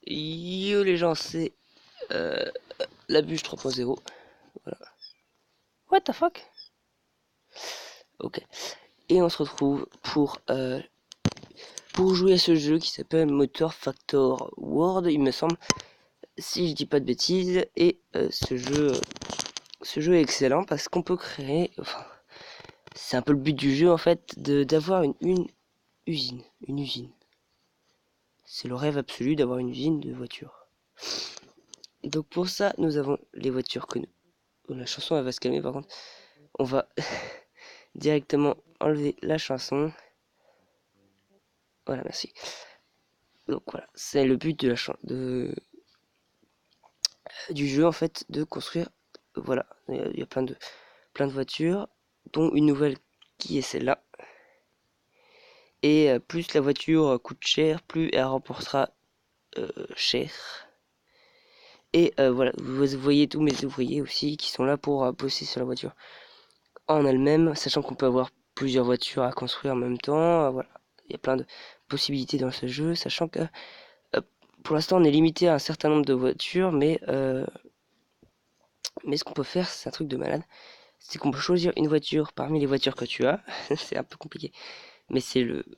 Yo les gens, c'est euh, la bûche 3.0. Voilà. What the fuck? Ok. Et on se retrouve pour jouer à ce jeu qui s'appelle Motor Factor World, il me semble, si je dis pas de bêtises. Et ce jeu est excellent parce qu'on peut créer. Enfin, c'est un peu le but du jeu en fait, d'avoir une usine. Une usine. C'est le rêve absolu d'avoir une usine de voitures. Donc pour ça, nous avons les voitures que nous. Oh, la chanson elle va se calmer par contre. On va directement enlever la chanson. Voilà, merci. Donc voilà, c'est le but de du jeu en fait, de construire. Voilà, il y a plein de voitures, dont une nouvelle qui est celle-là. Et plus la voiture coûte cher, plus elle remportera cher. Et voilà, vous voyez tous mes ouvriers aussi qui sont là pour bosser sur la voiture en elle-même, sachant qu'on peut avoir plusieurs voitures à construire en même temps. Voilà, il y a plein de possibilités dans ce jeu, sachant que euh, pour l'instant on est limité à un certain nombre de voitures, mais ce qu'on peut faire, c'est un truc de malade, c'est qu'on peut choisir une voiture parmi les voitures que tu as. C'est un peu compliqué, mais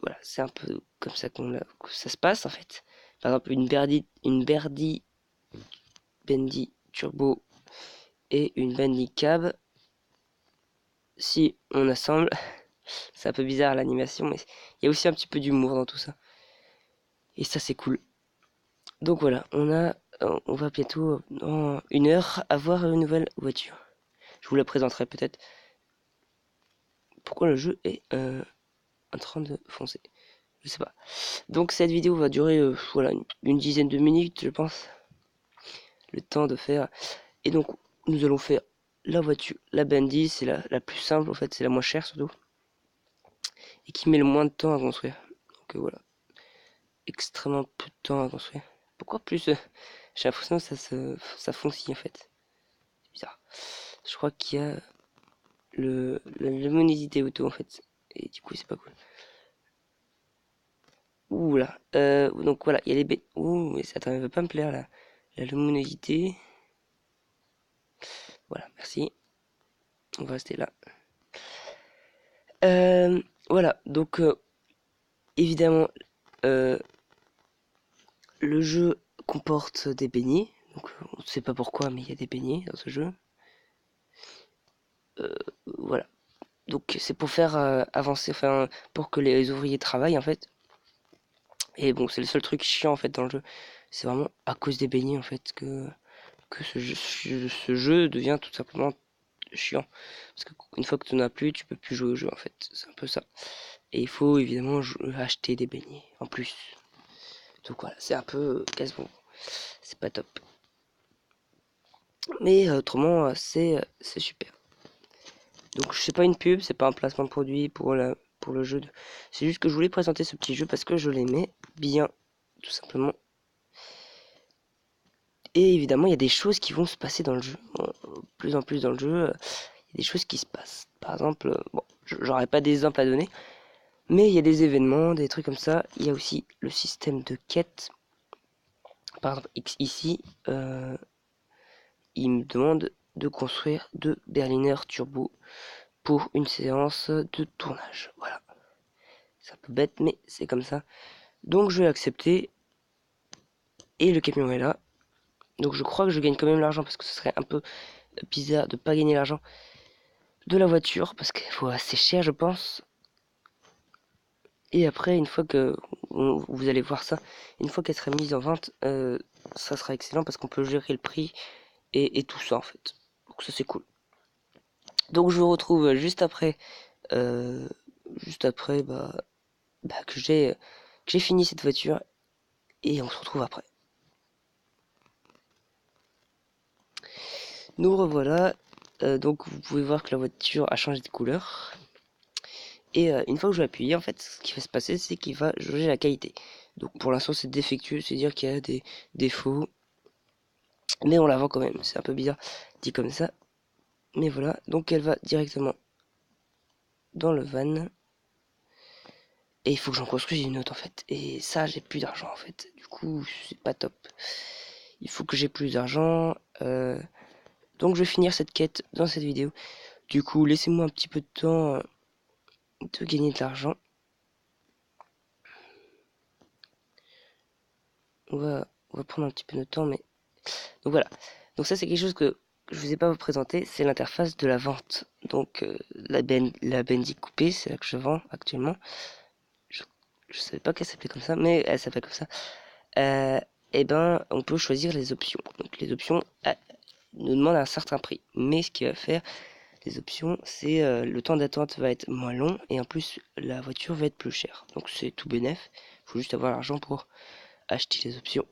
voilà, c'est un peu comme ça que ça se passe en fait. Par exemple, une Bendy Turbo et une Bendy Cab. Si on assemble, c'est un peu bizarre l'animation, mais il y a aussi un petit peu d'humour dans tout ça. Et ça, c'est cool. Donc voilà, on va bientôt, dans 1 heure, avoir une nouvelle voiture. Je vous la présenterai peut-être. Pourquoi le jeu est en train de foncer? Je sais pas. Donc cette vidéo va durer voilà, une dizaine de minutes, je pense. Le temps de faire. Et donc, nous allons faire la voiture. La Bendy, c'est la plus simple en fait, c'est la moins chère surtout. Et qui met le moins de temps à construire. Donc voilà, extrêmement peu de temps à construire. Pourquoi plus j'ai l'impression que ça foncille en fait. C'est bizarre. Je crois qu'il y a la luminosité auto en fait. Et du coup, c'est pas cool. Ouh là. Donc voilà, il y a les baies. Ouh, mais ça ne va pas me plaire là. La luminosité. Voilà, merci. On va rester là. Voilà, donc évidemment, euh, le jeu comporte des beignets. Donc on ne sait pas pourquoi, mais il y a des beignets dans ce jeu. Voilà. Donc c'est pour faire avancer, enfin pour que les ouvriers travaillent en fait. Et bon, c'est le seul truc chiant en fait dans le jeu. C'est vraiment à cause des beignets en fait que ce jeu devient tout simplement chiant. Parce qu'une fois que tu n'en as plus, tu peux plus jouer au jeu en fait. C'est un peu ça. Et il faut évidemment acheter des beignets en plus. Donc voilà, c'est un peu casse-bon. C'est pas top. Mais autrement, c'est super. Donc c'est pas une pub, c'est pas un placement de produit pour le jeu. C'est juste que je voulais présenter ce petit jeu parce que je l'aimais bien, tout simplement. Et évidemment, il y a des choses qui vont se passer dans le jeu. Bon, plus en plus dans le jeu, il y a des choses qui se passent. Par exemple, bon, j'aurais pas d'exemple à donner, mais il y a des événements, des trucs comme ça. Il y a aussi le système de quête. Par exemple, ici, il me demande de construire 2 Berliner Turbo pour une séance de tournage. Voilà. C'est un peu bête, mais c'est comme ça. Donc je vais accepter. Et le camion est là. Donc je crois que je gagne quand même l'argent parce que ce serait un peu bizarre de pas gagner l'argent de la voiture parce qu'il faut assez cher, je pense. Et après, une fois que vous allez voir ça, une fois qu'elle sera mise en vente, ça sera excellent parce qu'on peut gérer le prix et tout ça en fait. Donc ça c'est cool. Donc je vous retrouve euh, juste après que j'ai fini cette voiture et on se retrouve après. Nous revoilà. Donc vous pouvez voir que la voiture a changé de couleur. Et une fois que je vais appuyer, en fait, ce qui va se passer, c'est qu'il va jauger la qualité. Donc pour l'instant, c'est défectueux, c'est-à-dire qu'il y a des défauts. Mais on la vend quand même. C'est un peu bizarre dit comme ça. Mais voilà, donc elle va directement dans le van. Et il faut que j'en construise une autre en fait. Et ça, j'ai plus d'argent en fait. Du coup, c'est pas top. Il faut que j'ai plus d'argent. Donc je vais finir cette quête dans cette vidéo. Du coup, laissez-moi un petit peu de temps de gagner de l'argent. On va prendre un petit peu de temps, mais... Donc voilà. Donc ça, c'est quelque chose que je vous ai pas présenté. C'est l'interface de la vente. Donc la Bendy coupée, c'est là que je vends actuellement. Je, je savais pas qu'elle s'appelait comme ça, mais elle s'appelle comme ça. Euh, et ben, on peut choisir les options. Donc les options nous demandent un certain prix. Mais ce qu'il va faire, les options, c'est le temps d'attente va être moins long et en plus la voiture va être plus chère. Donc c'est tout bénef. Il faut juste avoir l'argent pour acheter les options.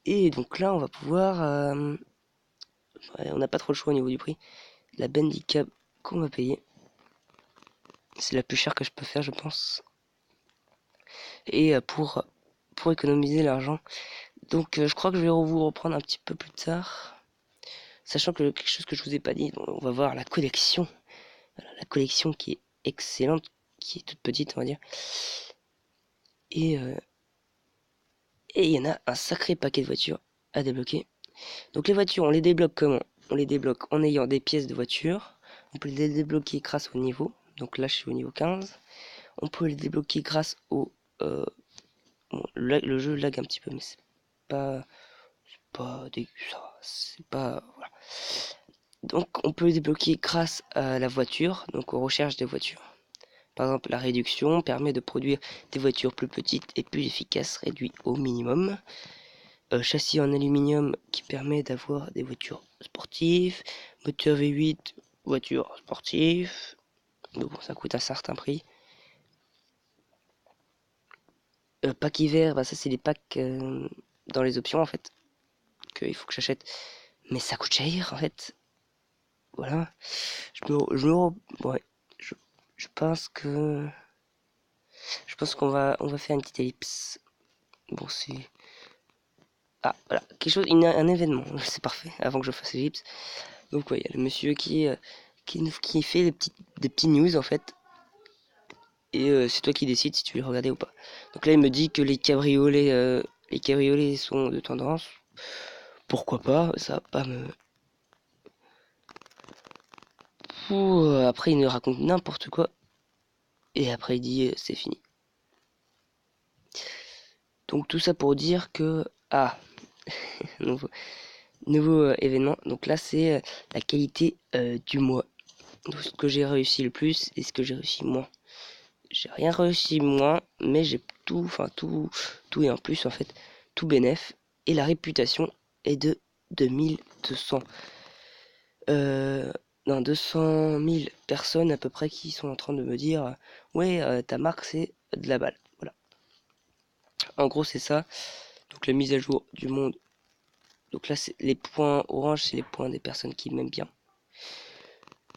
Et donc là, on va pouvoir... ouais, on n'a pas trop le choix au niveau du prix. La Bandicab qu'on va payer. C'est la plus chère que je peux faire, je pense. Et pour économiser l'argent. Donc je crois que je vais vous reprendre un petit peu plus tard. Sachant que quelque chose que je vous ai pas dit, on va voir la collection. Voilà, la collection qui est excellente, qui est toute petite, on va dire. Et il y en a un sacré paquet de voitures à débloquer. Donc les voitures, on les débloque comment? On les débloque en ayant des pièces de voiture. On peut les débloquer grâce au niveau. Donc là, je suis au niveau 15. On peut les débloquer grâce au... bon, le jeu lag un petit peu, mais pas... c'est pas dégueu, ça. C'est pas... Voilà. Donc on peut les débloquer grâce à la voiture, donc aux recherches des voitures. Par exemple, la réduction permet de produire des voitures plus petites et plus efficaces, réduit au minimum. Châssis en aluminium qui permet d'avoir des voitures sportives. Moteur V8, voiture sportive. Donc bon, ça coûte un certain prix. Pack hiver, bah ça c'est les packs dans les options en fait. Qu'il faut que j'achète. Mais ça coûte cher en fait. Voilà. Ouais. Je, je pense que... Je pense qu'on va faire une petite ellipse. Bon, c'est... Ah, voilà. Quelque chose, un événement. C'est parfait. Avant que je fasse l'ellipse. Donc, ouais, il y a le monsieur qui fait des petits news en fait. Et c'est toi qui décides si tu veux les regarder ou pas. Donc là, il me dit que les cabriolets sont de tendance. Pourquoi pas? Ça va pas me... Après, il nous raconte n'importe quoi. Et après, il dit c'est fini. Donc tout ça pour dire que... Ah, nouveau événement. Donc là, c'est la qualité du mois. Donc ce que j'ai réussi le plus et ce que j'ai réussi moins. J'ai rien réussi moins, mais j'ai tout, enfin tout et en plus en fait, tout bénef. Et la réputation est de 2200. Euh, non, 200 000 personnes à peu près qui sont en train de me dire ouais, ta marque c'est de la balle. Voilà. En gros, c'est ça. Donc la mise à jour du monde. Donc là, c'est les points orange, c'est les points des personnes qui m'aiment bien.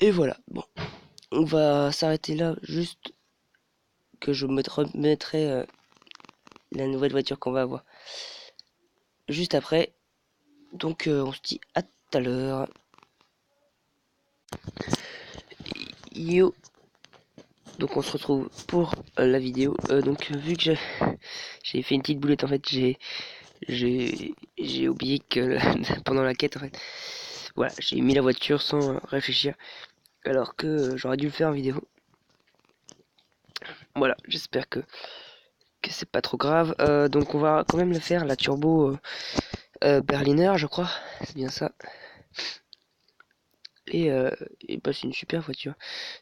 Et voilà. Bon, on va s'arrêter là, juste que je me remettrai la nouvelle voiture qu'on va avoir juste après. Donc on se dit à tout à l'heure. Yo. Donc on se retrouve pour la vidéo. Donc vu que j'ai fait une petite boulette en fait, j'ai oublié que pendant la quête en fait, voilà, j'ai mis la voiture sans réfléchir, alors que j'aurais dû le faire en vidéo. Voilà, j'espère que c'est pas trop grave. Donc on va quand même le faire, la turbo Berliner, je crois, c'est bien ça. Et, euh, et bah, c'est une super voiture.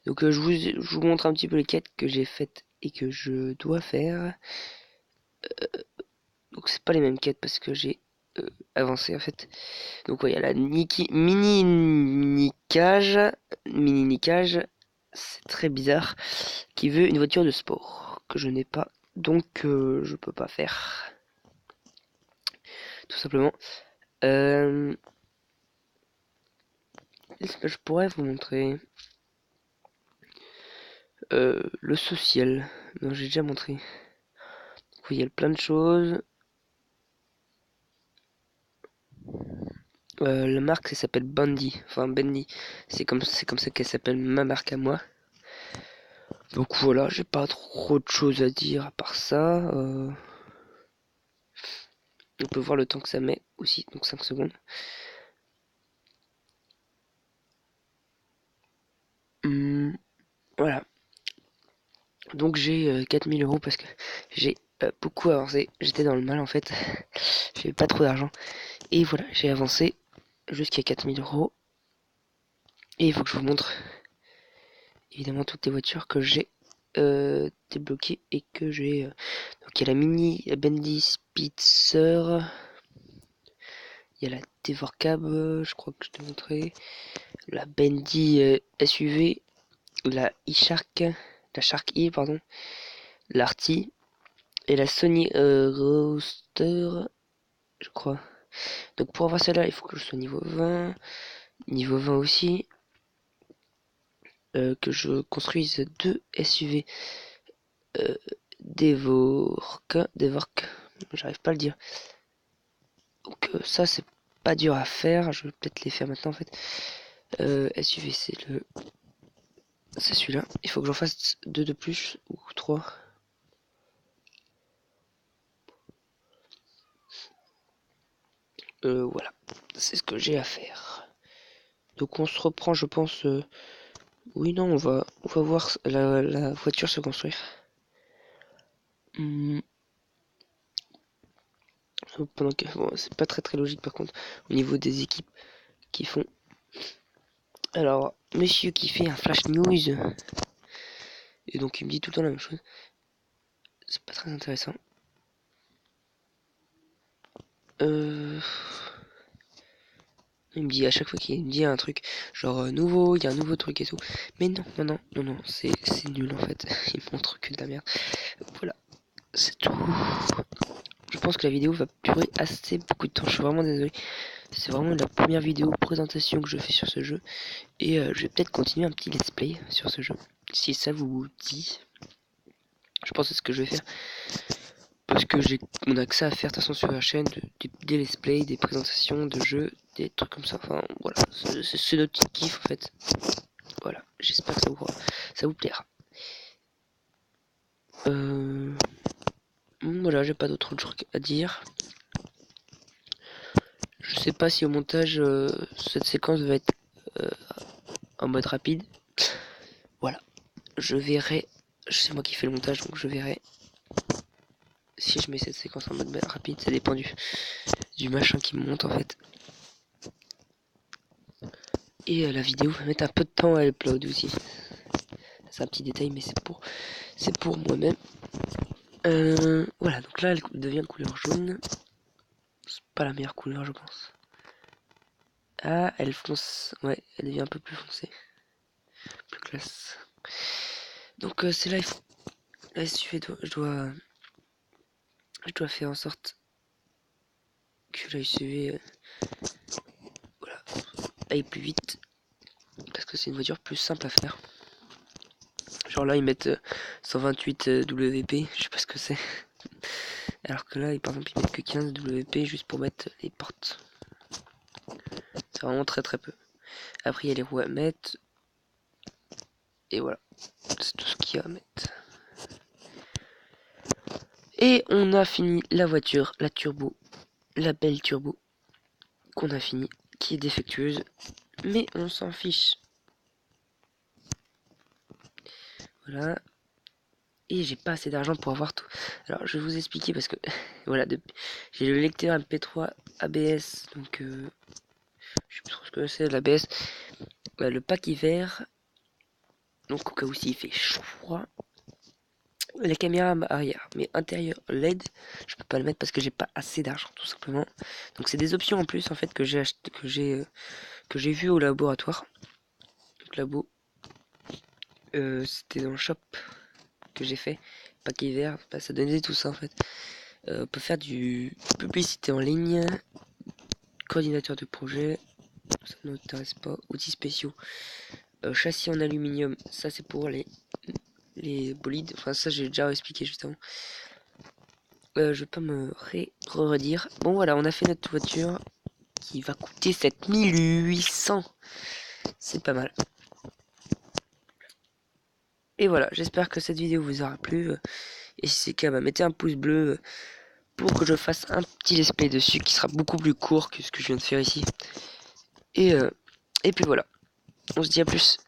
Donc je vous montre un petit peu les quêtes que j'ai faites et que je dois faire. Donc c'est pas les mêmes quêtes parce que j'ai avancé en fait. Donc ouais, il y a la mini niquage, c'est très bizarre, qui veut une voiture de sport que je n'ai pas, donc je peux pas faire, tout simplement. Euh, Est-ce que je pourrais vous montrer le social? Non, j'ai déjà montré. Donc, oui, il y a plein de choses. La marque, ça s'appelle Bandy, enfin Bendy. C'est comme ça qu'elle s'appelle ma marque à moi. Donc voilà, j'ai pas trop de choses à dire à part ça. On peut voir le temps que ça met aussi, donc 5 secondes. Voilà. Donc j'ai 4000 euros parce que j'ai beaucoup avancé. J'étais dans le mal en fait. J'avais pas trop d'argent. Et voilà, j'ai avancé jusqu'à 4000 euros. Et il faut que je vous montre évidemment toutes les voitures que j'ai débloquées et que j'ai. Donc il y a la Mini Bendy Spitzer. Il y a la Devor Cab, je crois que je t'ai montré. La Bendy SUV. La e-Shark. La Shark E, pardon. L'Arty. Et la Sony Roadster, je crois. Donc pour avoir celle-là, il faut que je sois niveau 20. Niveau 20 aussi. Que je construise deux SUV Devork, j'arrive pas à le dire. Donc ça c'est pas dur à faire, je vais peut-être les faire maintenant en fait. SUV c'est celui-là. Il faut que j'en fasse deux de plus ou trois. Voilà, c'est ce que j'ai à faire. Donc on se reprend, je pense. Oui, non, on va voir la voiture se construire. Hmm, pendant que, bon, c'est pas très très logique par contre au niveau des équipes qui font. Alors, monsieur qui fait un flash news et donc il me dit tout le temps la même chose. C'est pas très intéressant. Il me dit à chaque fois qu'il me dit un truc, genre nouveau, il y a un nouveau truc et tout. Mais non, non, non, non, non, c'est nul en fait. Il montre que de la merde. Voilà, c'est tout. Je pense que la vidéo va durer assez beaucoup de temps. Je suis vraiment désolé. C'est vraiment la première vidéo présentation que je fais sur ce jeu. Et je vais peut-être continuer un petit let's play sur ce jeu. Si ça vous dit. Je pense que c'est ce que je vais faire. Parce que on a que ça à faire de toute façon sur la chaîne. Des let's play, des présentations de jeux, des trucs comme ça. Enfin voilà. C'est notre petit kiff en fait. Voilà. J'espère que ça vous plaira. Voilà, j'ai pas d'autres trucs à dire. Je sais pas si au montage cette séquence va être en mode rapide. Voilà. Je verrai. C'est moi qui fais le montage donc je verrai si je mets cette séquence en mode rapide. Ça dépend du machin qui monte en fait. Et la vidéo va mettre un peu de temps à upload aussi. C'est un petit détail mais c'est pour moi-même. Voilà, donc là elle devient couleur jaune. C'est pas la meilleure couleur je pense. Ah, elle fonce. Ouais, elle devient un peu plus foncée. Plus classe. Donc c'est là, là je dois faire en sorte que la SUV voilà, aille plus vite. Parce que c'est une voiture plus simple à faire. Genre là ils mettent 128 WP, je sais pas ce que c'est. Alors que là par exemple ils mettent que 15 WP juste pour mettre les portes. C'est vraiment très très peu. Après il y a les roues à mettre. Et voilà. C'est tout ce qu'il y a à mettre. Et on a fini la voiture, la turbo. La belle turbo. Qu'on a fini. Qui est défectueuse. Mais on s'en fiche. Voilà. Et j'ai pas assez d'argent pour avoir tout. Alors je vais vous expliquer parce que voilà, j'ai le lecteur MP3 ABS, donc je sais plus trop ce que c'est l'ABS. Voilà, le pack hiver, donc au cas où s'il fait froid. La caméra arrière, mais intérieur LED, je peux pas le mettre parce que j'ai pas assez d'argent tout simplement. Donc c'est des options en plus en fait que j'ai acheté, que j'ai vu au laboratoire. Donc labo, c'était dans le shop que j'ai fait. Pack hiver, bah, ça donnait tout ça en fait. On peut faire du publicité en ligne, coordinateur de projet, ça ne m'intéresse pas, outils spéciaux, châssis en aluminium, ça c'est pour les bolides, enfin ça j'ai déjà expliqué juste avant. Je vais pas me redire. Bon voilà, on a fait notre voiture qui va coûter 7800. C'est pas mal. Et voilà, j'espère que cette vidéo vous aura plu. Et si c'est le cas, bah, mettez un pouce bleu pour que je fasse un petit let's play dessus qui sera beaucoup plus court que ce que je viens de faire ici. Et, euh, et puis voilà, on se dit à plus.